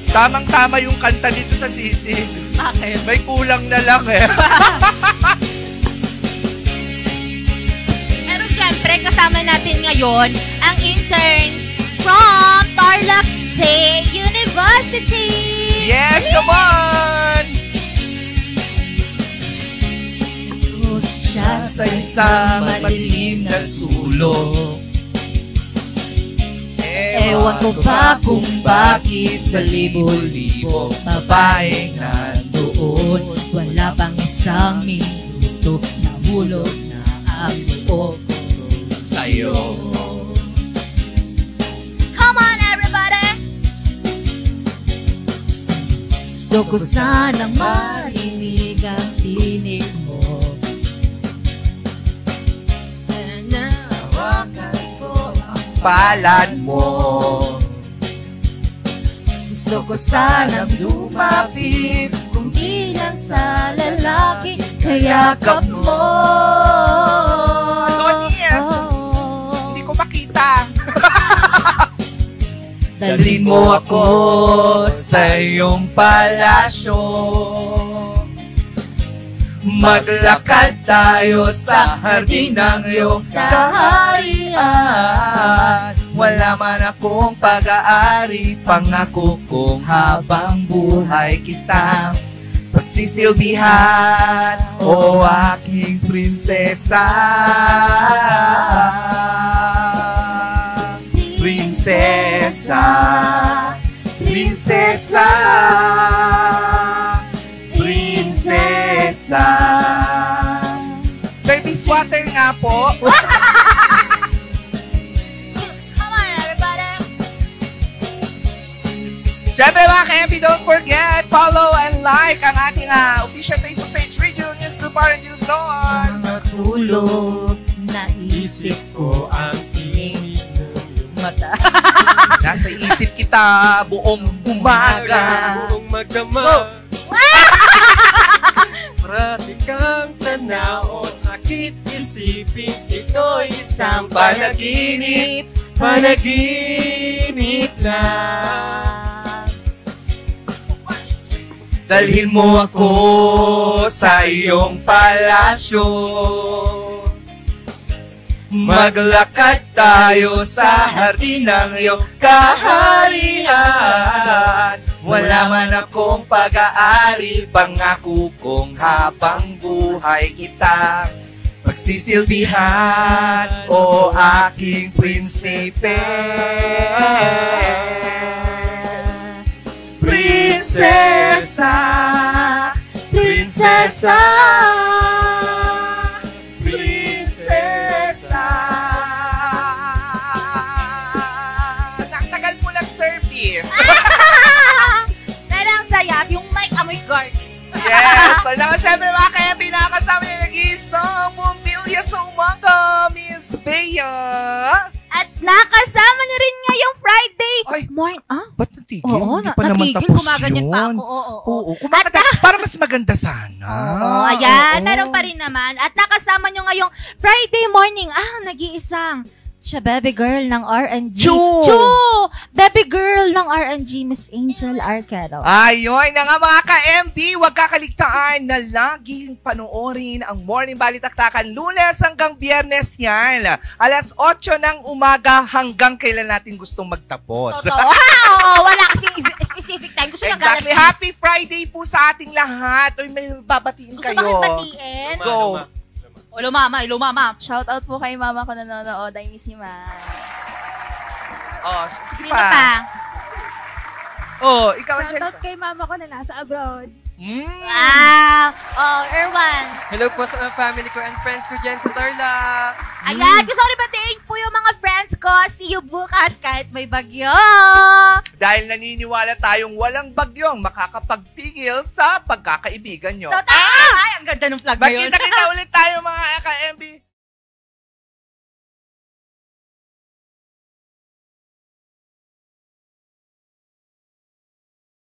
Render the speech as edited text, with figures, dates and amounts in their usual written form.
Tamang-tama yung kanta dito sa sisig. Bakit? May kulang na lang eh. Pero syempre, kasama natin ngayon ang interns from Tarlac State University. Yes, come on! Siya sa isang madilim na sulok. Ewan ko pa kung bakit sa libo-libo babaeng nandoon. Wala pang isang minuto, nahulog na ang loob ko sa'yo. Come on, everybody! Gusto ko sanang marinig ang tinig mo. Nawakan ko ang Palad mo. gusto ko Sanang lumapit kung di lang sa lalaki kayakap mo. Adonis! Hindi ko makita. Dalhin Dalhin mo ako sa iyong palasyo. Maglakad tayo sa hardin ng iyong kaharian. Wala man akong pag-aari, pangako kong habang buhay kitang pagsisilbihan, o aking prinsesa. Prinsesa, prinsesa, prinsesa. Service water nga po. Come on, everybody! Siyempre mga ka-MB, don't forget, follow and like ang ating official Facebook page, Regional News Group Orange Luzon. Matulog na isip ko ang tinig ng mata. Nasa isip kita buong umaga. Buong magdama. Marami kang tanaw o sakit isipin. Ito'y isang panaginip. Panaginip lang. Dalhin mo ako sa iyong palasyo. Maglakad tayo sa hardin ng iyong kaharian. Wala man akong pag-aari, pangako kong habang buhay kitang pagsisilbihan, o aking prinsipe. Prinsesa, prinsesa, prinsesa. Nakatagal mo lang service. Pero ang saya, yung mic amoy garlic. Yes! So, siyempre mga ka-MB, nakakasama niyo nag-iisang bumbilya sa umaga, Miss Bea. At nakasama niyo rin ngayong Friday. Ay, Morning, ba't natigil? Oo, Hindi pa naman natigil, tapos gumaganyan yun. pa ako. Oo. Kumaganda, para mas maganda sana. Oo, ayan, Oo. meron pa rin naman. At nakasama nyo ngayong Friday morning, nag-iisang siya, baby girl ng RNG. Chu! Baby girl ng RNG, Miss Angel Arquero. Ayun na nga mga ka-MB, huwag kakaligtaan na laging panoorin ang Morning Balitaktakan Lunes hanggang Biyernes yan. Alas 8 ng umaga hanggang kailan natin gustong magtapos. Totoo. Oo, wala kasing specific time. Gusto nyo Exactly. Happy Friday po sa ating lahat. Uy, may babatiin Gusto kayo. makibatiin? Go. Hello, mama. Hello, mama. Shout out po kay mama ko nanonood. I miss you, ma. Oh, sige Sino pa? pa. Oh, ikaw, Shout out Angelica. kay mama ko na nasa abroad. Wow. Oh, Erwan. Hello po sa mga family ko and friends ko dyan sa Tarlac. Ayan, gusto ko rin batiin po yung mga friends ko. See you bukas kahit may bagyo. Dahil naniniwala tayong walang bagyong makakapagpigil sa pagkakaibigan nyo. Totoo. Ay, ang ganda ng vlog na yun. Magkita-kita ulit tayo mga ka-MB.